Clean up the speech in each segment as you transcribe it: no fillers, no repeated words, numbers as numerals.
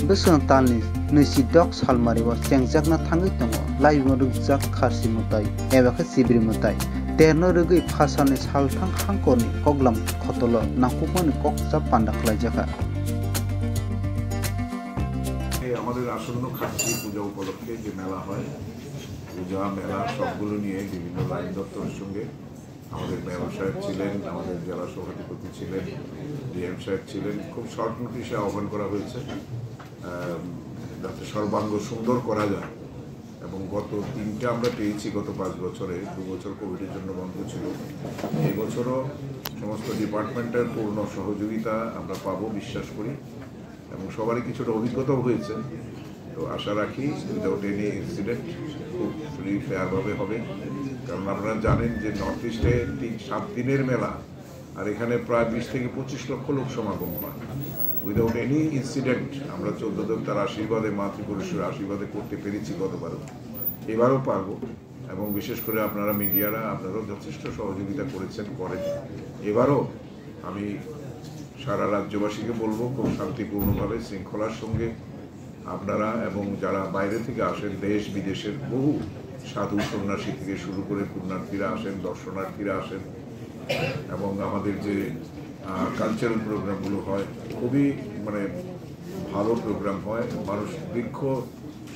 Besong talni nisi dok salmari wa sengjak na thangai tongo laibo rujak kharsi mutai eba khe sibri mutai terno rugui phasani salthang hangkorni koglam khotolo nakupani koksa panda khlaijaka আমাদের আসন্ন খাসি পূজা উপলক্ষে যে মেলা হয় পূজা মেলা সবগুলো নিয়ে বিভিন্ন লাইন দপ্তরের সঙ্গে আমাদের মেয়র সাহেব ছিলেন, আমাদের জেলা সভাধিপতি ছিলেন, ডিএম সাহেব ছিলেন। খুব শর্ট নোটিশে আহ্বান করা হয়েছে যাতে সর্বাঙ্গ সুন্দর করা যায়। এবং গত 3টা আমরা পেয়েছি গত 5 বছরে, 2 বছর কোভিডের জন্য বন্ধ ছিল। এই বছরও সমস্ত ডিপার্টমেন্টের পূর্ণ সহযোগিতা আমরা পাবো বিশ্বাস করি, এবং সবারই কিছুটা অভিজ্ঞতাও হয়েছে। তো আশা রাখি উইদাউট এনি ইনসিডেন্ট খুব ফ্রি ফেয়ারভাবে হবে। কারণ আপনারা জানেন যে নর্থ ইস্টে 7 দিনের মেলা, আর এখানে প্রায় 20 থেকে 25 লক্ষ লোক সমাগম হয়। উইদাউট এনি ইনসিডেন্ট আমরা 14 দেবতার আশীর্বাদে, মা ত্রিপুরেশ্বরের আশীর্বাদে করতে পেরেছি গতবারও, এবারও পারবো। এবং বিশেষ করে আপনারা মিডিয়ারা আপনারাও যথেষ্ট সহযোগিতা করেছেন, করেন। এবারও আমি সারা রাজ্যবাসীকে বলবো খুব শান্তিপূর্ণভাবে শৃঙ্খলার সঙ্গে আপনারা এবং যারা বাইরে থেকে আসেন, দেশ বিদেশের বহু সাধু সন্ন্যাসী থেকে শুরু করে পুণ্যার্থীরা আসেন, দর্শনার্থীরা আসেন, এবং আমাদের যে কালচারাল প্রোগ্রামগুলো হয় খুবই ভালো প্রোগ্রাম হয়। মানুষ দীর্ঘ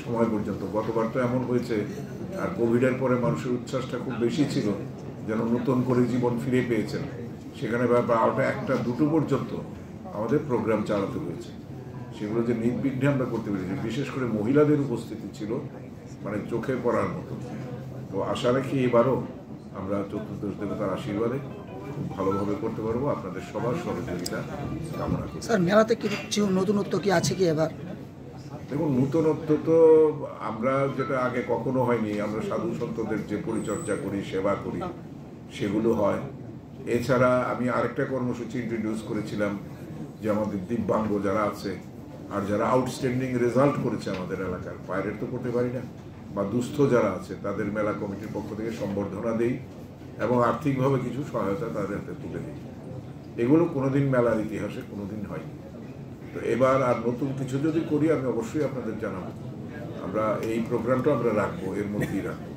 সময় পর্যন্ত, গতবার তো এমন হয়েছে, আর কোভিডের পরে মানুষের উচ্ছ্বাসটা খুব বেশি ছিল, যেন নতুন করে জীবন ফিরে পেয়েছেন। সেখানে 12টা 1টা 2টো পর্যন্ত আমাদের প্রোগ্রাম চালাতে হয়েছে। সেগুলো যে নির্বিঘ্নে আমরা করতে পেরেছি, বিশেষ করে মহিলাদের উপস্থিতি ছিল চোখে পড়ার মতো। তো আশা রাখি এবারও আমরা চতুর্দশ দেবতার আশীর্বাদে খুব ভালোভাবে করতে পারবো। আপনাদের সবার সহযোগিতা কামনা করি। স্যার, মেলাতে কিছু নতুনত্ব কি আছে কি এবার? দেখুন, নতুনত্ব তো আমরা যেটা আগে কখনো হয়নি, আমরা সাধু সন্তদের যে পরিচর্যা করি, সেবা করি, সেগুলো হয়। এছাড়া আমি আরেকটা কর্মসূচি ইন্ট্রোডিউস করেছিলাম যে আমাদের দিব্যাঙ্গ যারা আছে আর যারা আউটস্ট্যান্ডিং রেজাল্ট করেছে আমাদের এলাকার, পাইরেট তো করতে পারি না, বা দুস্থ যারা আছে তাদের মেলা কমিটির পক্ষ থেকে সম্বর্ধনা দেই এবং আর্থিকভাবে কিছু সহায়তা তাদের হাতে তুলে দিই। এগুলো কোনোদিন মেলার ইতিহাসে কোনোদিন হয়নি। তো এবার আর নতুন কিছু যদি করি আমি অবশ্যই আপনাদের জানাবো। আমরা এই প্রোগ্রামটা আমরা রাখবো, এর মধ্যেই রাখবো।